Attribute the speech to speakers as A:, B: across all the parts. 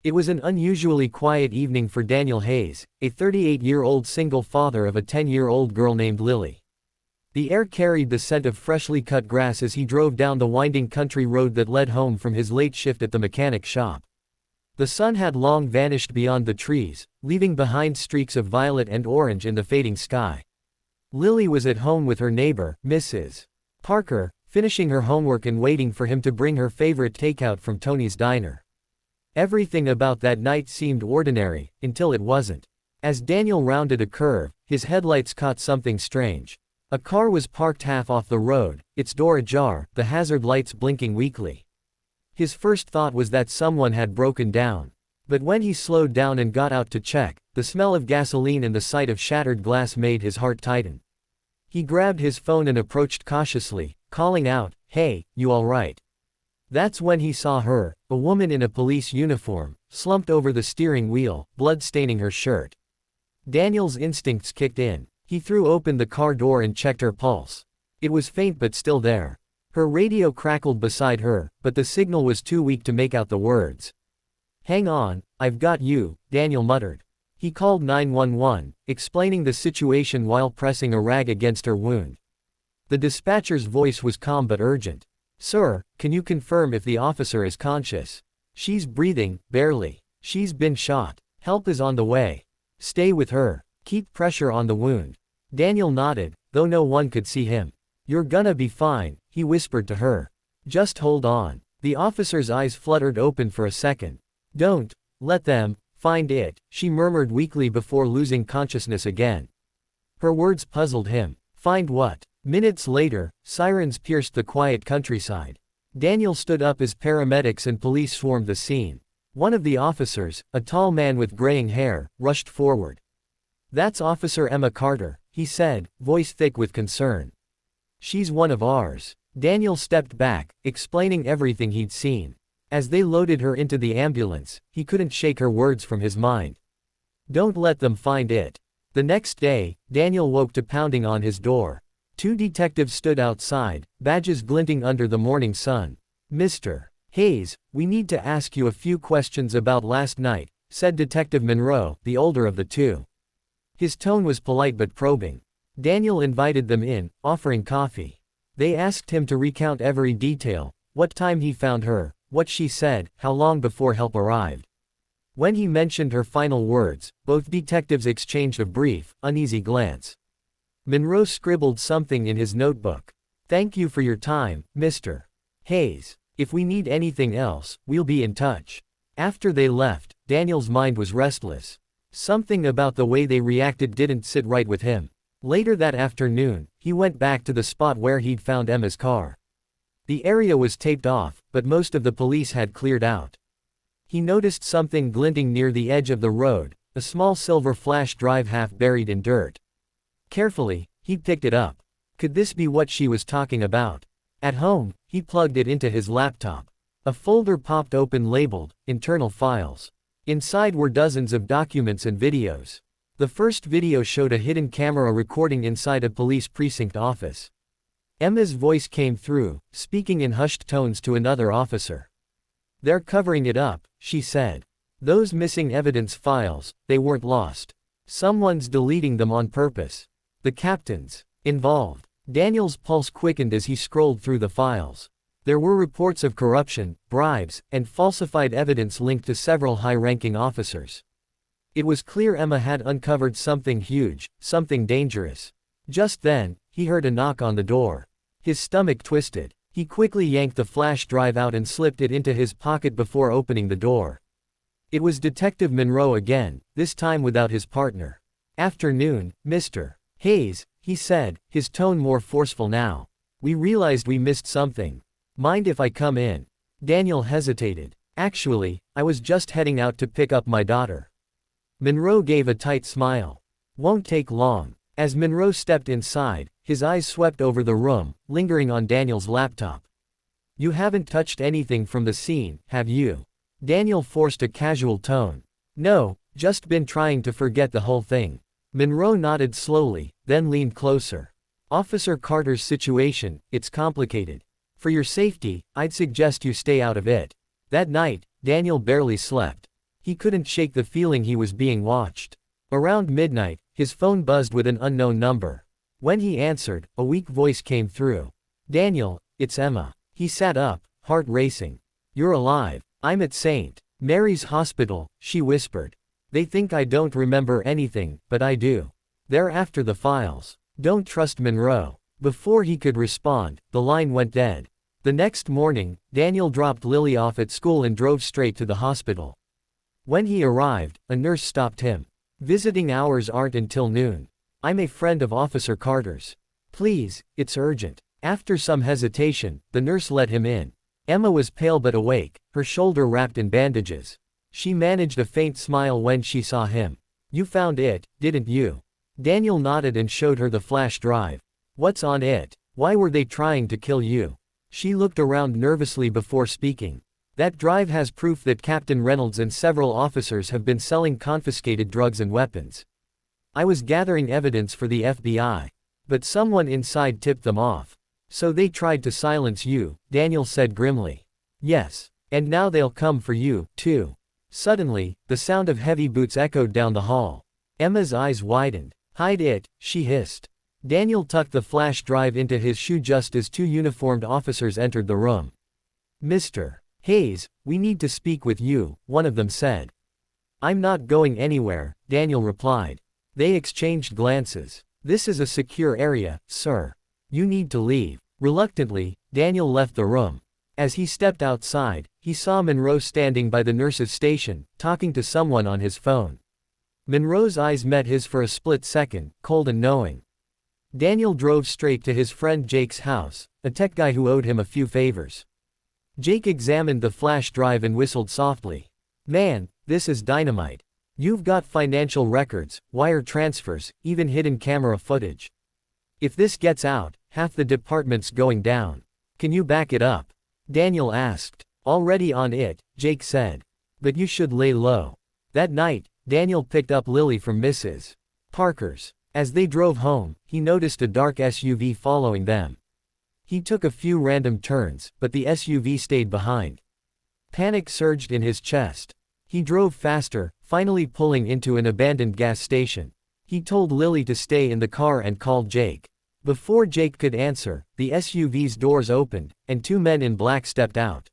A: It was an unusually quiet evening for Daniel Hayes, a 38-year-old single father of a 10-year-old girl named Lily. The air carried the scent of freshly cut grass as he drove down the winding country road that led home from his late shift at the mechanic shop. The sun had long vanished beyond the trees, leaving behind streaks of violet and orange in the fading sky. Lily was at home with her neighbor, Mrs. Parker, finishing her homework and waiting for him to bring her favorite takeout from Tony's diner. Everything about that night seemed ordinary, until it wasn't. As Daniel rounded a curve, his headlights caught something strange. A car was parked half off the road, its door ajar, the hazard lights blinking weakly. His first thought was that someone had broken down. But when he slowed down and got out to check, the smell of gasoline and the sight of shattered glass made his heart tighten. He grabbed his phone and approached cautiously, calling out, "Hey, you all right?" That's when he saw her, a woman in a police uniform, slumped over the steering wheel, blood staining her shirt. Daniel's instincts kicked in. He threw open the car door and checked her pulse. It was faint but still there. Her radio crackled beside her, but the signal was too weak to make out the words. "Hang on, I've got you," Daniel muttered. He called 911, explaining the situation while pressing a rag against her wound. The dispatcher's voice was calm but urgent. "Sir, can you confirm if the officer is conscious? She's breathing, barely. She's been shot. Help is on the way. Stay with her. Keep pressure on the wound." Daniel nodded, though no one could see him. "You're gonna be fine," he whispered to her. "Just hold on." The officer's eyes fluttered open for a second. "Don't let them find it," she murmured weakly before losing consciousness again. Her words puzzled him. "Find what?" Minutes later, sirens pierced the quiet countryside. Daniel stood up as paramedics and police swarmed the scene. One of the officers, a tall man with graying hair, rushed forward. "That's Officer Emma Carter," he said, voice thick with concern. "She's one of ours." Daniel stepped back, explaining everything he'd seen. As they loaded her into the ambulance, he couldn't shake her words from his mind. "Don't let them find it." The next day, Daniel woke to pounding on his door. Two detectives stood outside, badges glinting under the morning sun. "Mr. Hayes, we need to ask you a few questions about last night," said Detective Monroe, the older of the two. His tone was polite but probing. Daniel invited them in, offering coffee. They asked him to recount every detail: what time he found her, what she said, how long before help arrived. When he mentioned her final words, both detectives exchanged a brief, uneasy glance. Monroe scribbled something in his notebook. "Thank you for your time, Mr. Hayes. If we need anything else, we'll be in touch." After they left, Daniel's mind was restless. Something about the way they reacted didn't sit right with him. Later that afternoon, he went back to the spot where he'd found Emma's car. The area was taped off, but most of the police had cleared out. He noticed something glinting near the edge of the road, a small silver flash drive half buried in dirt. Carefully, he picked it up. Could this be what she was talking about? At home, he plugged it into his laptop. A folder popped open labeled, "Internal Files." Inside were dozens of documents and videos. The first video showed a hidden camera recording inside a police precinct office. Emma's voice came through, speaking in hushed tones to another officer. "They're covering it up," she said. "Those missing evidence files, they weren't lost. Someone's deleting them on purpose. The captain's involved." Daniel's pulse quickened as he scrolled through the files. There were reports of corruption, bribes, and falsified evidence linked to several high-ranking officers. It was clear Emma had uncovered something huge, something dangerous. Just then, he heard a knock on the door. His stomach twisted. He quickly yanked the flash drive out and slipped it into his pocket before opening the door. It was Detective Monroe again, this time without his partner. "Afternoon, Mr. Hayes," he said, his tone more forceful now. "We realized we missed something. Mind if I come in?" Daniel hesitated. "Actually, I was just heading out to pick up my daughter." Monroe gave a tight smile. "Won't take long." As Monroe stepped inside, his eyes swept over the room, lingering on Daniel's laptop. "You haven't touched anything from the scene, have you?" Daniel forced a casual tone. "No, just been trying to forget the whole thing." Monroe nodded slowly, then leaned closer. "Officer Carter's situation, it's complicated. For your safety, I'd suggest you stay out of it." That night, Daniel barely slept. He couldn't shake the feeling he was being watched. Around midnight, his phone buzzed with an unknown number. When he answered, a weak voice came through. "Daniel, it's Emma." He sat up, heart racing. "You're alive. I'm at St. Mary's Hospital," she whispered. "They think I don't remember anything, but I do. They're after the files. Don't trust Monroe." Before he could respond, the line went dead. The next morning, Daniel dropped Lily off at school and drove straight to the hospital. When he arrived, a nurse stopped him. "Visiting hours aren't until noon. I'm a friend of Officer Carter's. Please, it's urgent." After some hesitation, the nurse let him in. Emma was pale but awake, her shoulder wrapped in bandages. She managed a faint smile when she saw him. "You found it, didn't you?" Daniel nodded and showed her the flash drive. "What's on it? Why were they trying to kill you?" She looked around nervously before speaking. "That drive has proof that Captain Reynolds and several officers have been selling confiscated drugs and weapons. I was gathering evidence for the FBI. But someone inside tipped them off. So they tried to silence you," Daniel said grimly. "Yes. And now they'll come for you, too." Suddenly, the sound of heavy boots echoed down the hall. Emma's eyes widened. "Hide it," she hissed. Daniel tucked the flash drive into his shoe just as two uniformed officers entered the room. "Mr. Hayes, we need to speak with you," one of them said. "I'm not going anywhere," Daniel replied. They exchanged glances. "This is a secure area, sir. You need to leave." Reluctantly, Daniel left the room. As he stepped outside, he saw Monroe standing by the nurse's station, talking to someone on his phone. Monroe's eyes met his for a split second, cold and knowing. Daniel drove straight to his friend Jake's house, a tech guy who owed him a few favors. Jake examined the flash drive and whistled softly. "Man, this is dynamite. You've got financial records, wire transfers, even hidden camera footage. If this gets out, half the department's going down. Can you back it up?" Daniel asked. "Already on it," Jake said. "But you should lay low." That night, Daniel picked up Lily from Mrs. Parker's. As they drove home, he noticed a dark SUV following them. He took a few random turns, but the SUV stayed behind. Panic surged in his chest. He drove faster, finally pulling into an abandoned gas station. He told Lily to stay in the car and called Jake. Before Jake could answer, the SUV's doors opened, and two men in black stepped out.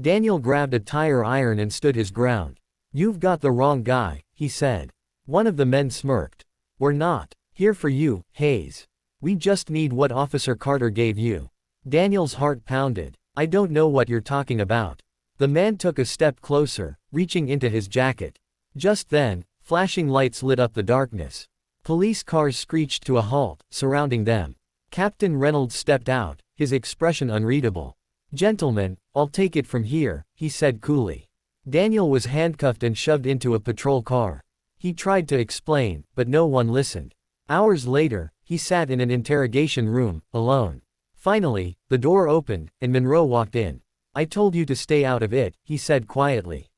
A: Daniel grabbed a tire iron and stood his ground. "You've got the wrong guy," he said. One of the men smirked. "We're not here for you, Hayes. We just need what Officer Carter gave you." Daniel's heart pounded. "I don't know what you're talking about." The man took a step closer, reaching into his jacket. Just then, flashing lights lit up the darkness. Police cars screeched to a halt, surrounding them. Captain Reynolds stepped out, his expression unreadable. "Gentlemen, I'll take it from here," he said coolly. Daniel was handcuffed and shoved into a patrol car. He tried to explain, but no one listened. Hours later, he sat in an interrogation room, alone. Finally, the door opened, and Monroe walked in. "I told you to stay out of it," he said quietly.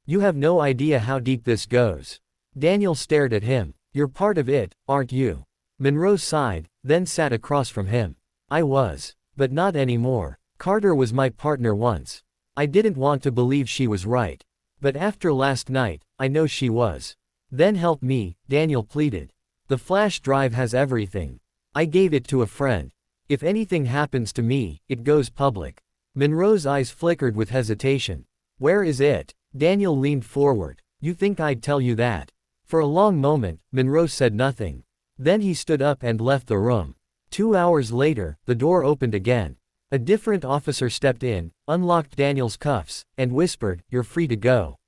A: "You have no idea how deep this goes." Daniel stared at him. "You're part of it, aren't you?" Monroe sighed, then sat across from him. "I was. But not anymore. Carter was my partner once. I didn't want to believe she was right. But after last night, I know she was." "Then help me," Daniel pleaded. "The flash drive has everything. I gave it to a friend. If anything happens to me, it goes public." Monroe's eyes flickered with hesitation. "Where is it?" Daniel leaned forward. "You think I'd tell you that?" For a long moment, Monroe said nothing. Then he stood up and left the room. 2 hours later, the door opened again. A different officer stepped in, unlocked Daniel's cuffs, and whispered, "You're free to go."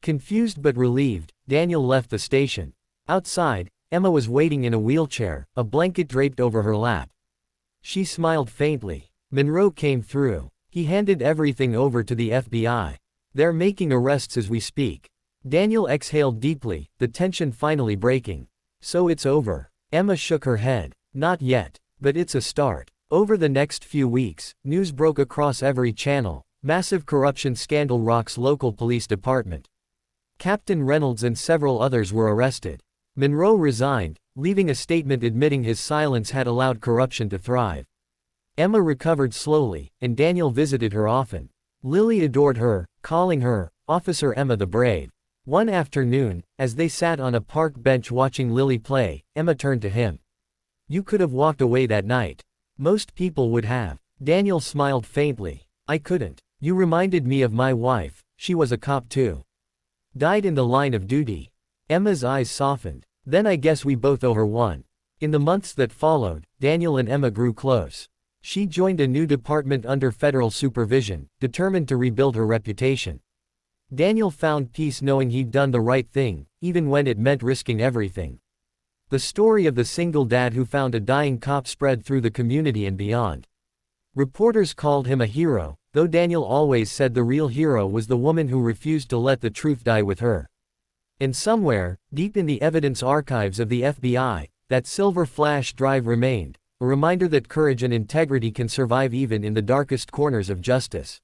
A: Confused but relieved, Daniel left the station. Outside, Emma was waiting in a wheelchair, a blanket draped over her lap. She smiled faintly. Monroe came through. He handed everything over to the FBI. "They're making arrests as we speak." Daniel exhaled deeply, the tension finally breaking. "So it's over." Emma shook her head. "Not yet. But it's a start." Over the next few weeks, news broke across every channel. Massive corruption scandal rocks local police department. Captain Reynolds and several others were arrested. Monroe resigned, leaving a statement admitting his silence had allowed corruption to thrive. Emma recovered slowly, and Daniel visited her often. Lily adored her, calling her Officer Emma the Brave. One afternoon, as they sat on a park bench watching Lily play, Emma turned to him. You could have walked away that night. Most people would have. Daniel smiled faintly. I couldn't. You reminded me of my wife, she was a cop too. Died in the line of duty. Emma's eyes softened. Then I guess we both over won. In the months that followed, Daniel and Emma grew close. She joined a new department under federal supervision, determined to rebuild her reputation. Daniel found peace knowing he'd done the right thing, even when it meant risking everything. The story of the single dad who found a dying cop spread through the community and beyond. Reporters called him a hero, though Daniel always said the real hero was the woman who refused to let the truth die with her. And somewhere, deep in the evidence archives of the FBI, that silver flash drive remained, a reminder that courage and integrity can survive even in the darkest corners of justice.